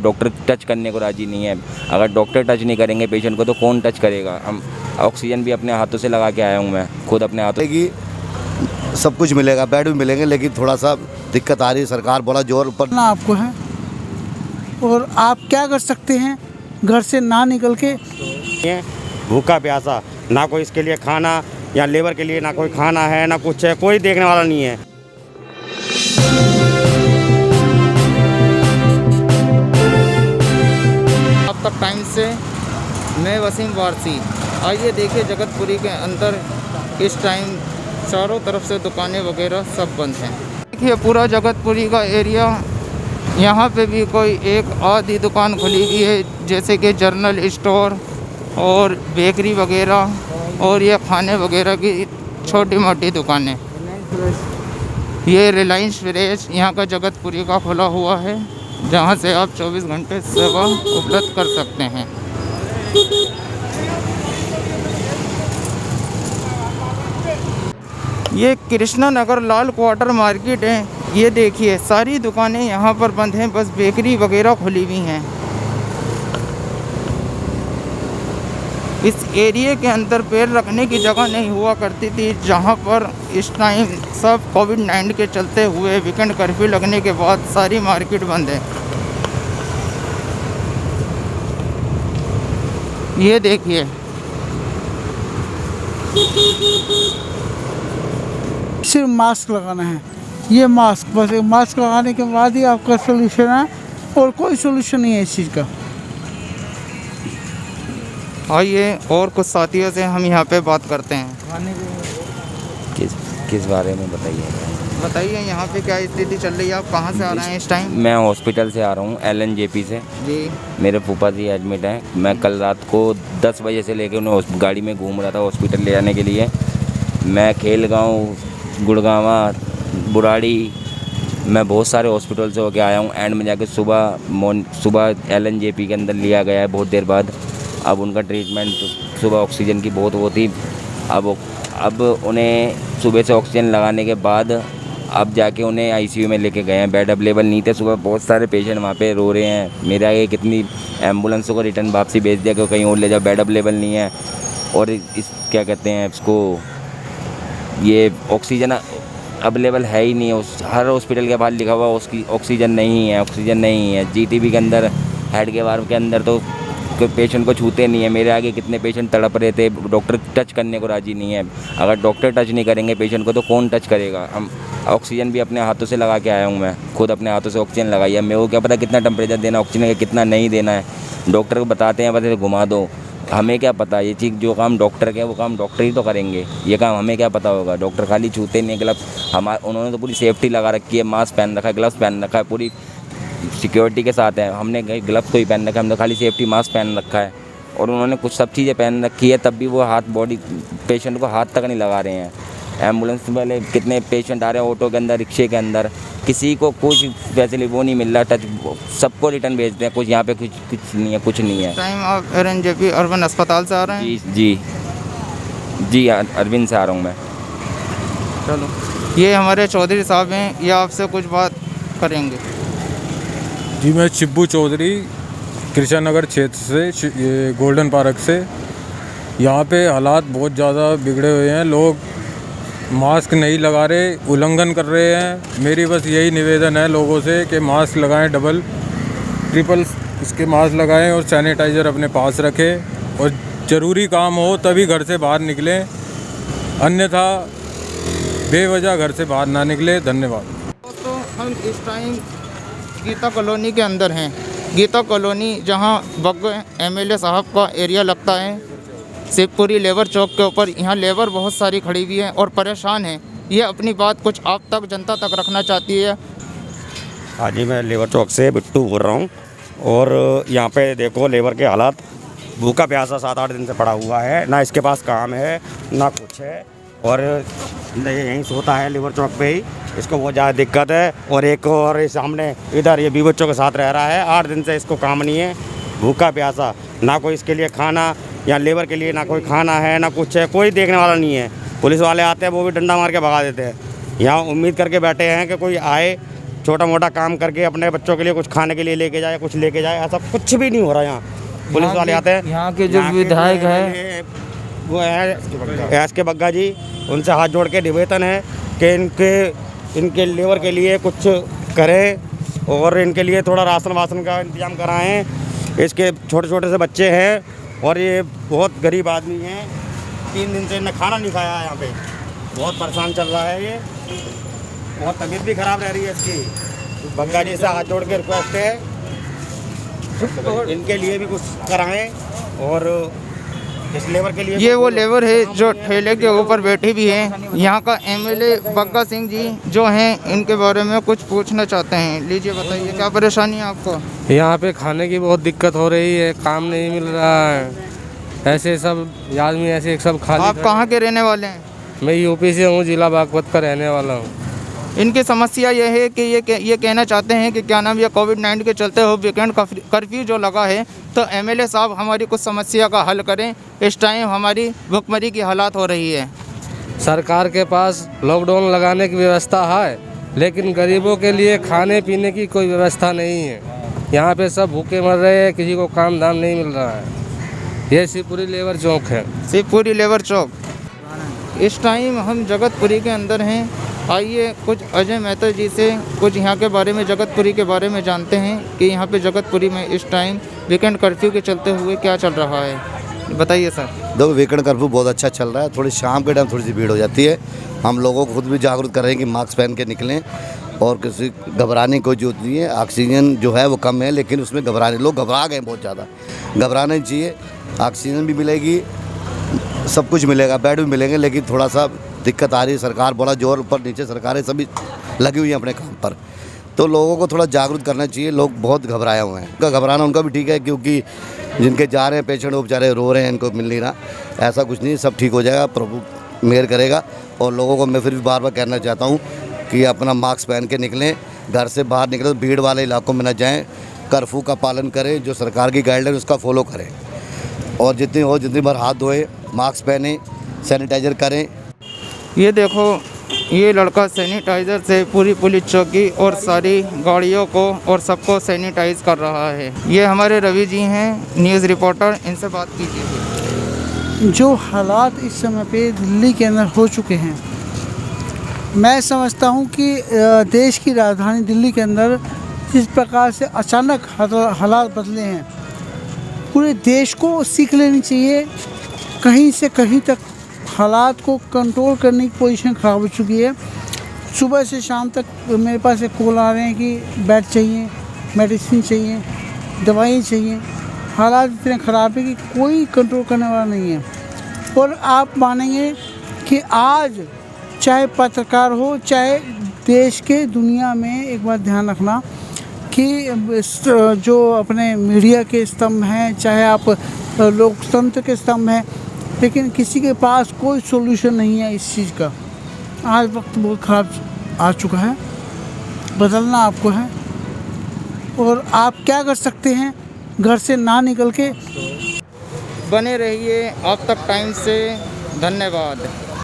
Doctor touch करने को राज़ी नहीं है। अगर डॉक्टर टच नहीं करेंगे पेशेंट को तो कौन टच करेगा। हम ऑक्सीजन भी अपने हाथों से लगा के आया हूँ, मैं खुद अपने हाथों। कि सब कुछ मिलेगा, बेड भी मिलेंगे, लेकिन थोड़ा सा दिक्कत आ रही है। सरकार बड़ा जोर पर ना आपको है, और आप क्या कर सकते हैं घर से ना निकल के। भूखा प्यासा, ना कोई इसके लिए खाना, या लेबर के लिए ना कोई खाना है ना कुछ है, कोई देखने वाला नहीं है। अब तक टाइम से मैं वसीम वारसी। आइए देखिए जगतपुरी के अंदर इस टाइम चारों तरफ से दुकानें वगैरह सब बंद हैं। देखिए पूरा जगतपुरी का एरिया, यहाँ पे भी कोई एक आधी दुकान खुली हुई है, जैसे कि जनरल स्टोर और बेकरी वगैरह और ये खाने वगैरह की छोटी मोटी दुकानें। ये रिलायंस फ्रेश यहाँ का जगतपुरी का खुला हुआ है, जहाँ से आप 24 घंटे सेवा उपलब्ध कर सकते हैं। ये कृष्णा नगर लाल क्वार्टर मार्केट है। ये देखिए सारी दुकानें यहाँ पर बंद हैं, बस बेकरी वगैरह खुली हुई हैं। इस एरिया के अंदर पैर रखने की जगह नहीं हुआ करती थी, जहाँ पर इस टाइम सब कोविड-19 के चलते हुए वीकेंड कर्फ्यू लगने के बाद सारी मार्केट बंद है। ये देखिए सिर्फ मास्क लगाना है, ये मास्क, बस एक मास्क लगाने के बाद ही आपका सोल्यूशन है, और कोई सोल्यूशन नहीं है इस चीज़ का। आइए और कुछ साथियों से हम यहाँ पे बात करते हैं। किस बारे में बताइए यहाँ पे क्या स्थिति चल रही है, आप कहाँ से आ रहे हैं इस टाइम? मैं हॉस्पिटल से आ रहा हूँ, LNJP से जी। मेरे फूफा जी एडमिट हैं। मैं कल रात को 10 बजे से लेकर उन्हें गाड़ी में घूम रहा था हॉस्पिटल ले जाने के लिए। मैं खेलगांव, गुड़गांवा, बुराड़ी, मैं बहुत सारे हॉस्पिटल से होके आया हूँ। एंड में जाके सुबह LNJP के अंदर लिया गया है बहुत देर बाद। अब उनका ट्रीटमेंट, सुबह ऑक्सीजन की बहुत वो थी, अब उन्हें सुबह से ऑक्सीजन लगाने के बाद अब जाके उन्हें ICU में लेके गए हैं। बेड अवेलेबल नहीं थे, सुबह बहुत सारे पेशेंट वहाँ पे रो रहे हैं। मेरे आगे कितनी एम्बुलेंसों को रिटर्न वापसी भेज दिया कि कहीं और ले जाओ, बेड अवेलेबल नहीं है। और इस क्या कहते हैं इसको, ये ऑक्सीजन अवेलेबल है ही नहीं है। हर हॉस्पिटल के बाहर लिखा हुआ ऑक्सीजन नहीं है, ऑक्सीजन नहीं है। GTB के अंदर, हेड के वार्ड के अंदर तो कोई पेशेंट को छूते नहीं है। मेरे आगे कितने पेशेंट तड़प रहे थे, डॉक्टर टच करने को राज़ी नहीं है। अगर डॉक्टर टच नहीं करेंगे पेशेंट को तो कौन टच करेगा। हम ऑक्सीजन भी अपने हाथों से लगा के आया हूँ, मैं खुद अपने हाथों से ऑक्सीजन लगाई है। मेरे को क्या पता कितना टेम्परेचर देना ऑक्सीजन का, कितना नहीं देना है। डॉक्टर को बताते हैं बस घुमा दो, हमें क्या पता। ये चीज़ जो काम डॉक्टर के वो काम डॉक्टर ही तो करेंगे, ये काम हमें क्या पता होगा। डॉक्टर खाली छूते नहीं, ग्लव्स उन्होंने तो पूरी सेफ्टी लगा रखी है, मास्क पहन रखा है, ग्लव्स पहन रखा है, पूरी सिक्योरिटी के साथ है। हमने ग्लव्स तो ही पहन रखा है, हमने खाली सेफ्टी मास्क पहन रखा है, और उन्होंने कुछ सब चीज़ें पहन रखी है, तब भी वो बॉडी पेशेंट को हाथ तक नहीं लगा रहे हैं। एम्बुलेंस वाले कितने पेशेंट आ रहे हैं, ऑटो के अंदर, रिक्शे के अंदर, किसी को कुछ फैसिलिटी वो नहीं मिल रहा, टच सबको रिटर्न भेजते हैं। कुछ यहाँ पे कुछ नहीं है, कुछ नहीं है। टाइम आप LNJP अर्बन अस्पताल से आ रहे हैं? जी अरविंद से आ रहा हूँ मैं। चलो, ये हमारे चौधरी साहब हैं, ये आपसे कुछ बात करेंगे। जी, मैं शिब्बू चौधरी, कृष्णा नगर क्षेत्र से, ये गोल्डन पार्क से। यहाँ पे हालात बहुत ज़्यादा बिगड़े हुए हैं, लोग मास्क नहीं लगा रहे, उल्लंघन कर रहे हैं। मेरी बस यही निवेदन है लोगों से कि मास्क लगाएं, डबल ट्रिपल इसके मास्क लगाएं, और सैनिटाइज़र अपने पास रखें, और ज़रूरी काम हो तभी घर से बाहर निकलें, अन्यथा बेवजह घर से बाहर ना निकले। धन्यवाद। तो हम इस टाइम गीता कॉलोनी के अंदर हैं। गीता कॉलोनी जहां बग MLA साहब का एरिया लगता है, शिवपुरी लेबर चौक के ऊपर। यहाँ लेबर बहुत सारी खड़ी हुई है और परेशान है। ये अपनी बात कुछ आप तक, जनता तक रखना चाहती है। हाँ जी, मैं लेबर चौक से बिट्टू बोल रहा हूँ। और यहाँ पे देखो लेबर के हालात, भूखा प्यासा 7-8 दिन से पड़ा हुआ है, ना इसके पास काम है ना कुछ है, और यहीं सोता है लेबर चौक पे ही। इसको बहुत ज़्यादा दिक्कत है। और एक और सामने इधर ये भी बच्चों के साथ रह रहा है, 8 दिन से इसको काम नहीं है। भूखा प्यासा, ना कोई इसके लिए खाना, या लेबर के लिए ना कोई खाना है ना कुछ है, कोई देखने वाला नहीं है। पुलिस वाले आते हैं वो भी डंडा मार के भगा देते हैं। यहाँ उम्मीद करके बैठे हैं कि कोई आए, छोटा मोटा काम करके अपने बच्चों के लिए कुछ खाने के लिए लेके जाए, कुछ लेके जाए, ऐसा कुछ भी नहीं हो रहा यहाँ। पुलिस वाले आते हैं, यहाँ के जो विधायक हैं वो है एस के बग्गा जी, उनसे हाथ जोड़ के निवेदन है कि इनके लेबर के लिए कुछ करें और इनके लिए थोड़ा राशन वासन का इंतजाम कराएं। इसके छोटे छोटे से बच्चे हैं और ये बहुत गरीब आदमी हैं, 3 दिन से इन्हें खाना नहीं खाया है। यहाँ पे बहुत परेशान चल रहा है ये, बहुत तबीयत भी ख़राब रह रही है इसकी। बग्गा जी से हाथ जोड़ के रिक्वेस्ट है इनके लिए भी कुछ कराएं और इस लेबर के लिए। ये वो लेबर है जो ठेले के ऊपर बैठी भी हैं। यहाँ का एमएलए बग्गा सिंह जी जो हैं, इनके बारे में कुछ पूछना चाहते हैं। लीजिए बताइए क्या परेशानी है आपको? यहाँ पे खाने की बहुत दिक्कत हो रही है, काम नहीं मिल रहा है, ऐसे सब आदमी ऐसे सब खाली। आप कहाँ के रहने वाले हैं? मैं यूपी से हूँ, जिला बागपत का रहने वाला हूँ। इनकी समस्या ये है कि ये कहना चाहते हैं कि क्या नाम, ये कोविड-19 के चलते हो वीकेंड कर्फ्यू जो लगा है, तो एमएलए साहब हमारी कुछ समस्या का हल करें। इस टाइम हमारी भुखमरी की हालात हो रही है। सरकार के पास लॉकडाउन लगाने की व्यवस्था है, लेकिन गरीबों के लिए खाने पीने की कोई व्यवस्था नहीं है। यहाँ पे सब भूखे मर रहे हैं, किसी को काम धाम नहीं मिल रहा है। ये शिवपुरी लेबर चौक है। शिवपुरी लेबर चौक। इस टाइम हम जगतपुरी के अंदर हैं। आइए कुछ अजय मेहता जी से कुछ यहाँ के बारे में, जगतपुरी के बारे में जानते हैं कि यहाँ पे जगतपुरी में इस टाइम वीकेंड कर्फ्यू के चलते हुए क्या चल रहा है। बताइए सर। देखो वीकेंड कर्फ्यू बहुत अच्छा चल रहा है। थोड़ी शाम के टाइम थोड़ी सी भीड़ हो जाती है। हम लोगों को खुद भी जागरूक कर रहे हैं कि मास्क पहन के निकलें और किसी घबराने की कोई जरूरत नहीं है। ऑक्सीजन जो है वो कम है, लेकिन उसमें लोग घबरा गए बहुत ज़्यादा। घबराना नहीं चाहिए, ऑक्सीजन भी मिलेगी, सब कुछ मिलेगा, बेड भी मिलेंगे, लेकिन थोड़ा सा दिक्कत आ रही है। सरकार बड़ा जोर ऊपर नीचे सरकारें सभी लगी हुई हैं अपने काम पर, तो लोगों को थोड़ा जागरूक करना चाहिए। लोग बहुत घबराए हुए हैं। उनका घबराना उनका भी ठीक है, क्योंकि जिनके जा रहे हैं पेशेंट वो बेचारे रो रहे हैं, इनको मिल नहीं रहा। ऐसा कुछ नहीं, सब ठीक हो जाएगा, प्रभु मेहर करेगा। और लोगों को मैं फिर भी बार बार कहना चाहता हूँ कि अपना मास्क पहन के निकलें, घर से बाहर निकलें तो भीड़ वाले इलाकों में न जाएँ, कर्फ्यू का पालन करें, जो सरकार की गाइडलाइन उसका फॉलो करें, और जितनी बार हाथ धोएं, मास्क पहने, सैनिटाइज़र करें। ये देखो, ये लड़का सैनिटाइज़र से पूरी पुलिस चौकी और सारी गाड़ियों को और सबको सैनिटाइज कर रहा है। ये हमारे रवि जी हैं, न्यूज़ रिपोर्टर, इनसे बात कीजिए। जो हालात इस समय पे दिल्ली के अंदर हो चुके हैं, मैं समझता हूँ कि देश की राजधानी दिल्ली के अंदर जिस प्रकार से अचानक हालात बदले हैं, पूरे देश को सीख लेनी चाहिए। कहीं से कहीं तक हालात को कंट्रोल करने की पोजीशन ख़राब हो चुकी है। सुबह से शाम तक मेरे पास एक कॉल आ रहे हैं कि बेड चाहिए, मेडिसिन चाहिए, दवाई चाहिए। हालात इतने ख़राब है कि कोई कंट्रोल करने वाला नहीं है। और आप मानेंगे कि आज चाहे पत्रकार हो, चाहे देश के दुनिया में, एक बात ध्यान रखना कि जो अपने मीडिया के स्तंभ हैं, चाहे आप लोकतंत्र के स्तंभ हैं, लेकिन किसी के पास कोई सॉल्यूशन नहीं है इस चीज़ का। आज वक्त बहुत ख़राब आ चुका है, बदलना आपको है। और आप क्या कर सकते हैं, घर से ना निकल के बने रहिए आप तक टाइम से। धन्यवाद।